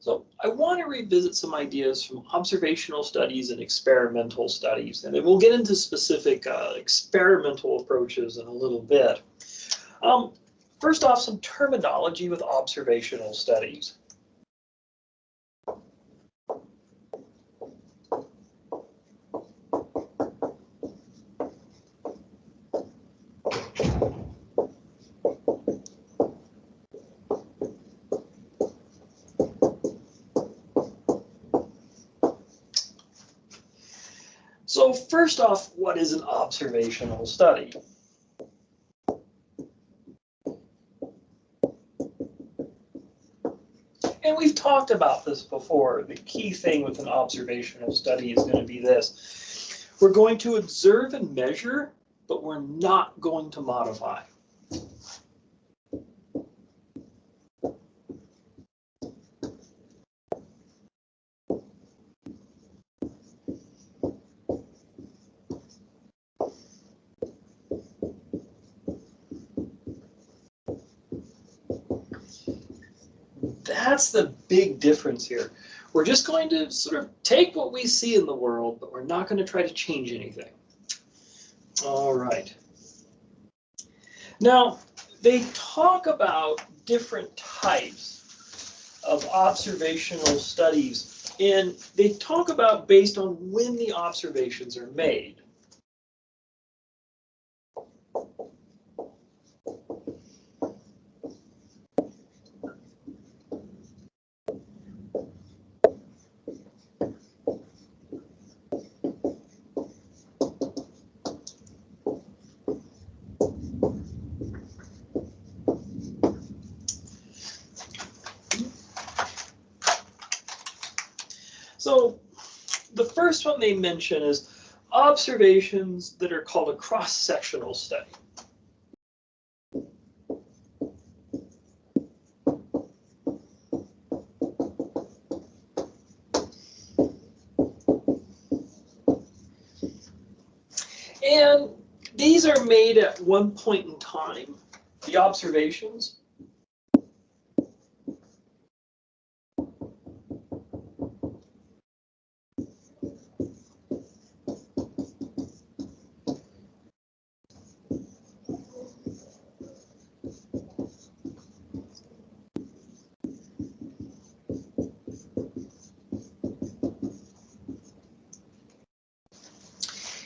So I want to revisit some ideas from observational studies and experimental studies, and then we'll get into specific experimental approaches in a little bit. First off, some terminology with observational studies. So first off, what is an observational study? And we've talked about this before. The key thing with an observational study is going to be this. We're going to observe and measure, but we're not going to modify. That's the big difference here. We're just going to sort of take what we see in the world, but we're not going to try to change anything. All right. Now, they talk about different types of observational studies, and they talk about based on when the observations are made. So the first one they mention is observations that are called a cross-sectional study. And these are made at one point in time, the observations.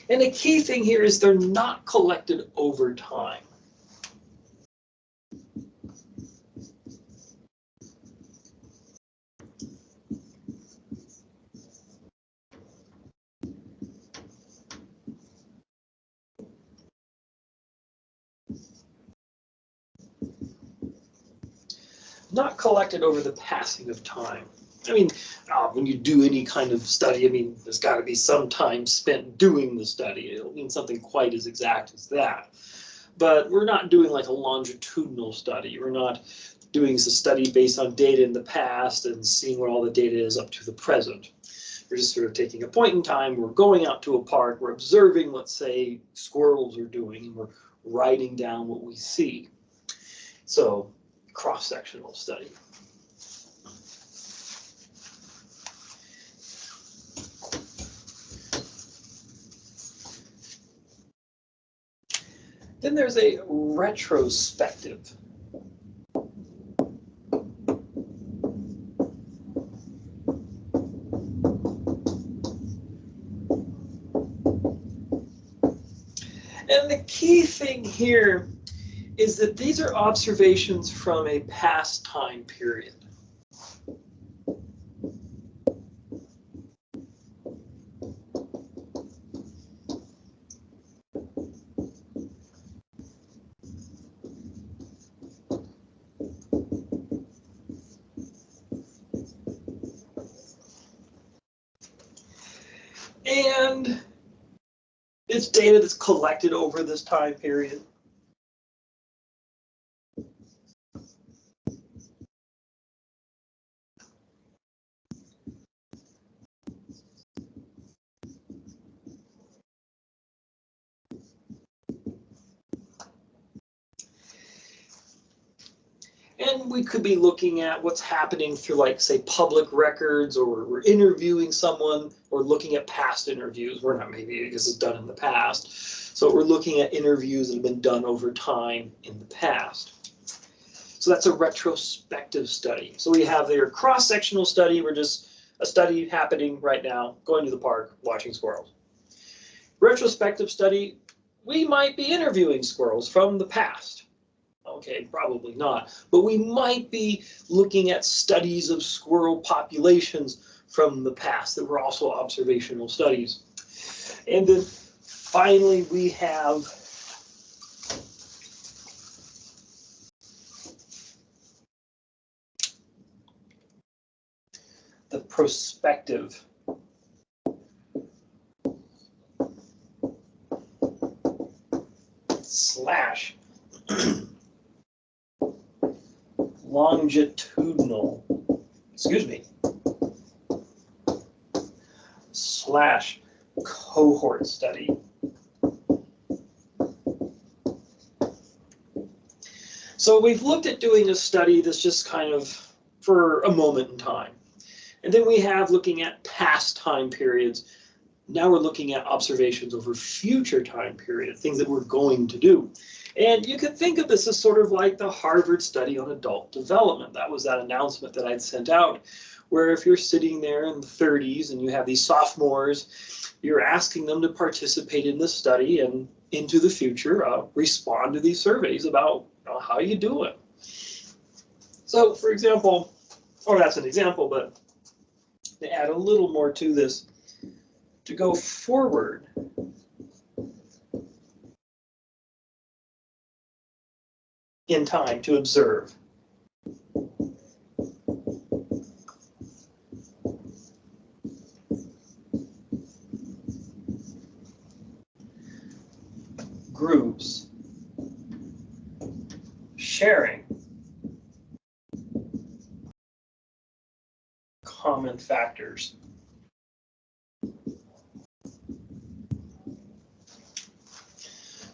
And the key thing here is they're not collected over time. Not collected over the passing of time. I mean, when you do any kind of study, I mean, there's got to be some time spent doing the study. It'll mean something quite as exact as that. But we're not doing like a longitudinal study. We're not doing a study based on data in the past and seeing what all the data is up to the present. We're just sort of taking a point in time. We're going out to a park. We're observing what, say, squirrels are doing, and we're writing down what we see. So, cross-sectional study. Then there's a retrospective. And the key thing here is that these are observations from a past time period. And it's data that's collected over this time period. And we could be looking at what's happening through, like, say, public records, or we're interviewing someone, or looking at past interviews. We're not, maybe because it's done in the past. So we're looking at interviews that have been done over time in the past. So that's a retrospective study. So we have their cross-sectional study. We're just a study happening right now, going to the park, watching squirrels. Retrospective study, we might be interviewing squirrels from the past. Okay, probably not, but we might be looking at studies of squirrel populations from the past that were also observational studies. And then finally, we have the prospective slash longitudinal, slash cohort study. So we've looked at doing a study that's just kind of for a moment in time. And then we have looking at past time periods. Now we're looking at observations over future time period, things that we're going to do. And you could think of this as sort of like the Harvard study on adult development. That was that announcement that I'd sent out, where if you're sitting there in the 30s and you have these sophomores, you're asking them to participate in this study and into the future respond to these surveys about how you doing. So for example, or that's an example, but to add a little more to this, to go forward, in time to observe. Groups sharing common factors.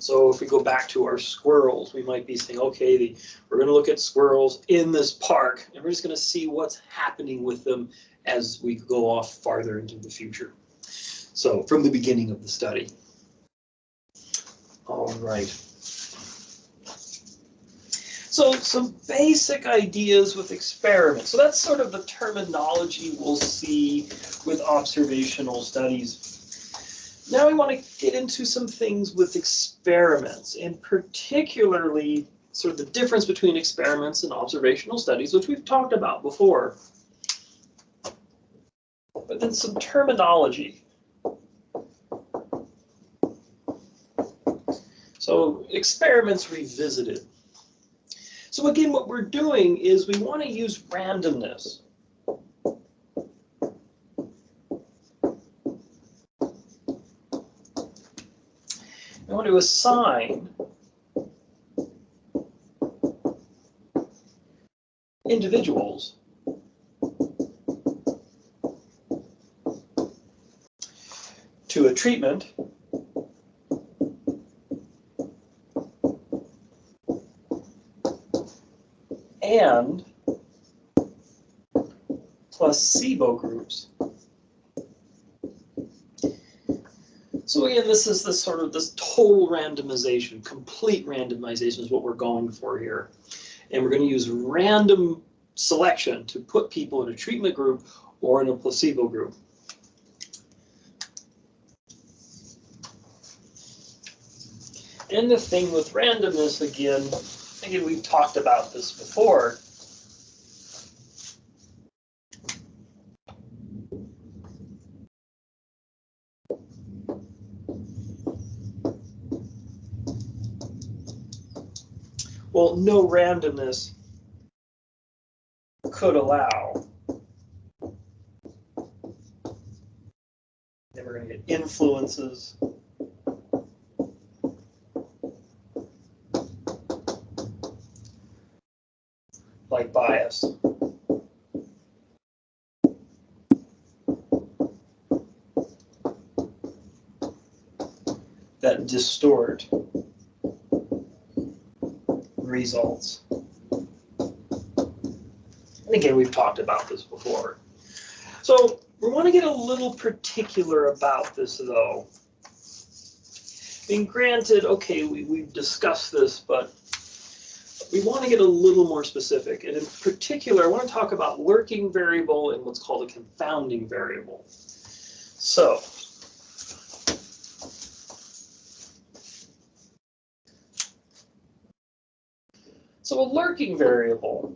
So if we go back to our squirrels, we might be saying, okay, we're going to look at squirrels in this park, and we're just going to see what's happening with them as we go off farther into the future. So from the beginning of the study. All right. So some basic ideas with experiments. So that's sort of the terminology we'll see with observational studies. Now we want to get into some things with experiments, and particularly sort of the difference between experiments and observational studies, which we've talked about before. But then some terminology. So experiments revisited. So again, what we're doing is we want to use randomness. I want to assign individuals to a treatment and placebo groups. So again, this is this sort of this total randomization, complete randomization is what we're going for here. And we're going to use random selection to put people in a treatment group or in a placebo group. And the thing with randomness, again, we've talked about this before. Well, no randomness could allow. Then we're going to get influences. Like bias. That distort results. And again, we've talked about this before. So we want to get a little particular about this, though. I mean, granted, okay, we've discussed this, but we want to get a little more specific. And in particular, I want to talk about lurking variable and what's called a confounding variable. So a lurking variable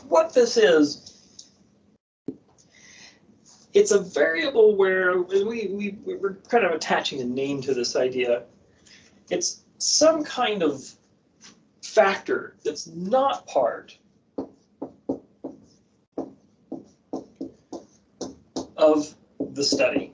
what this is, it's a variable where we're kind of attaching a name to this idea. It's some kind of factor that's not part of the study.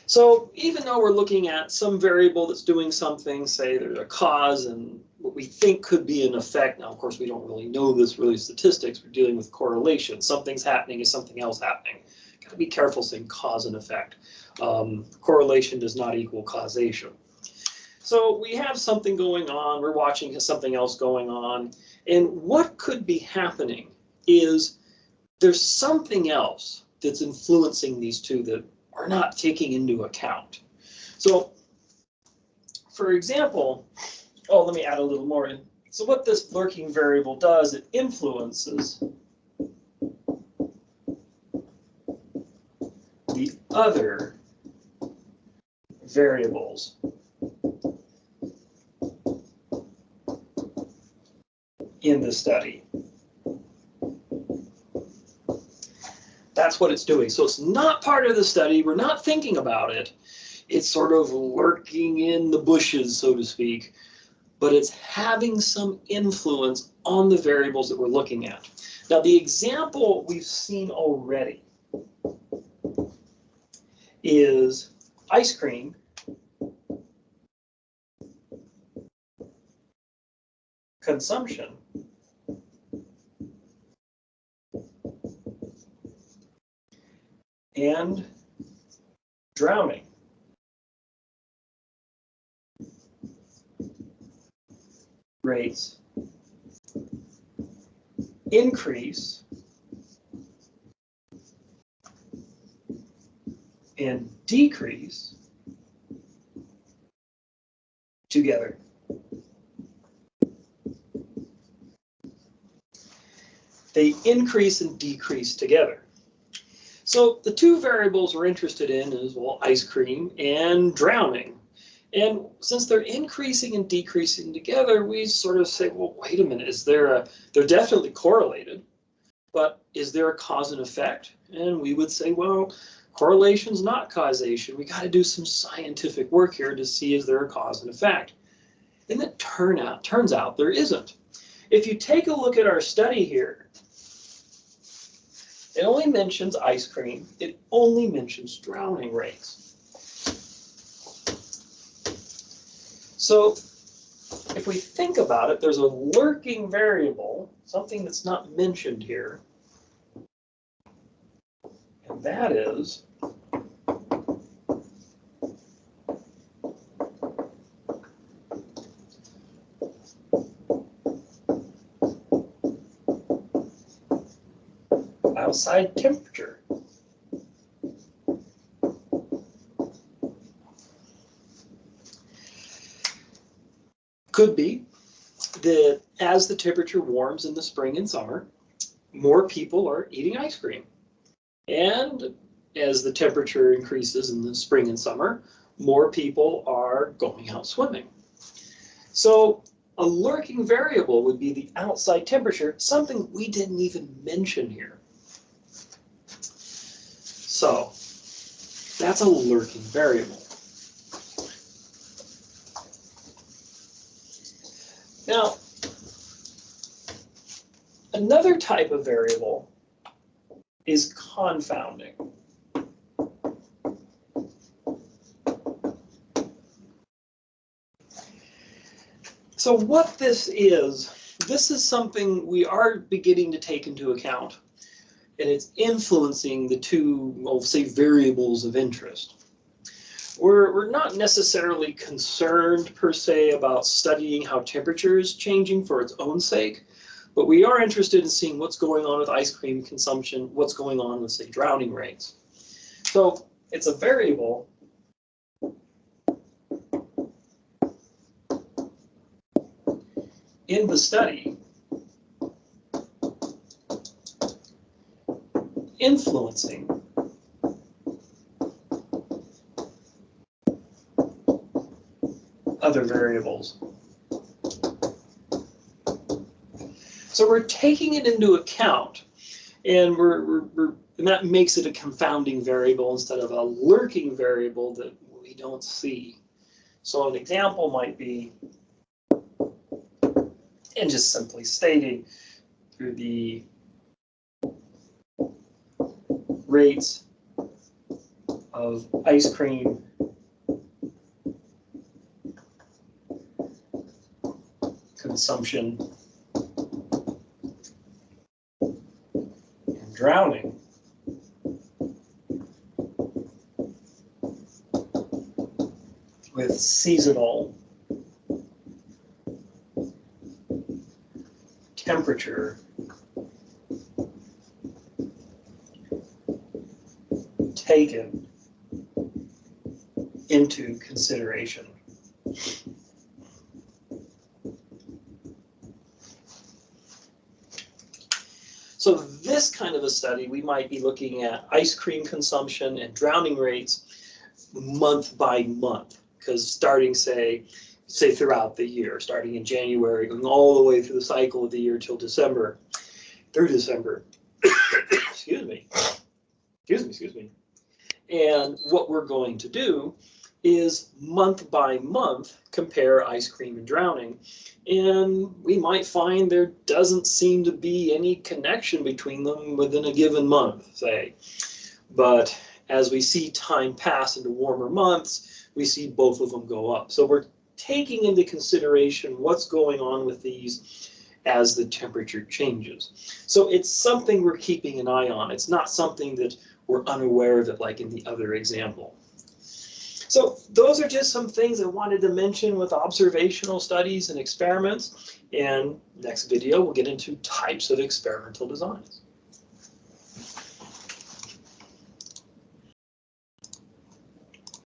So even though we're looking at some variable that's doing something, say there's a cause and what we think could be an effect. Now, of course, we don't really know this really statistics. We're dealing with correlation. Something's happening is something else happening. Got to be careful saying cause and effect. Correlation does not equal causation. So we have something going on. We're watching something else going on. And what could be happening is there's something else that's influencing these two that are not taking into account. So, for example, let me add a little more in. So what this lurking variable does, it influences the other variables in the study. That's what it's doing. So it's not part of the study. We're not thinking about it. It's sort of lurking in the bushes, so to speak, but it's having some influence on the variables that we're looking at. Now, the example we've seen already is ice cream consumption and drowning. Rates increase and decrease together. They increase and decrease together. So the two variables we're interested in is, well, ice cream and drowning. And since they're increasing and decreasing together, we sort of say, well, wait a minute, they're definitely correlated, but is there a cause and effect? And we would say, well, correlation's not causation. We got to do some scientific work here to see is there a cause and effect. And it turns out there isn't. If you take a look at our study here, it only mentions ice cream. It only mentions drowning rates. So if we think about it, there's a lurking variable, something that's not mentioned here, and that is outside temperature. Could be that as the temperature warms in the spring and summer, more people are eating ice cream. And as the temperature increases in the spring and summer, more people are going out swimming. So a lurking variable would be the outside temperature, something we didn't even mention here. So that's a lurking variable. Now, another type of variable is confounding. So what this is something we are beginning to take into account. and it's influencing the two, well, say, variables of interest. We're not necessarily concerned per se about studying how temperature is changing for its own sake, but we are interested in seeing what's going on with ice cream consumption, what's going on with, say, drowning rates. So it's a variable in the study influencing other variables. So we're taking it into account, and and that makes it a confounding variable instead of a lurking variable that we don't see. So an example might be, and just simply stating, through the rates of ice cream consumption and drowning with seasonal temperature taken into consideration. So this kind of a study, we might be looking at ice cream consumption and drowning rates month by month, because starting, say throughout the year, starting in January, going all the way through the cycle of the year till December, through December. Excuse me. And what we're going to do is month by month compare ice cream and drowning, and we might find there doesn't seem to be any connection between them within a given month, say. But as we see time pass into warmer months, we see both of them go up. So we're taking into consideration what's going on with these as the temperature changes. So it's something we're keeping an eye on. It's not something that we're unaware of it like in the other example. So those are just some things I wanted to mention with observational studies and experiments. And next video, we'll get into types of experimental designs.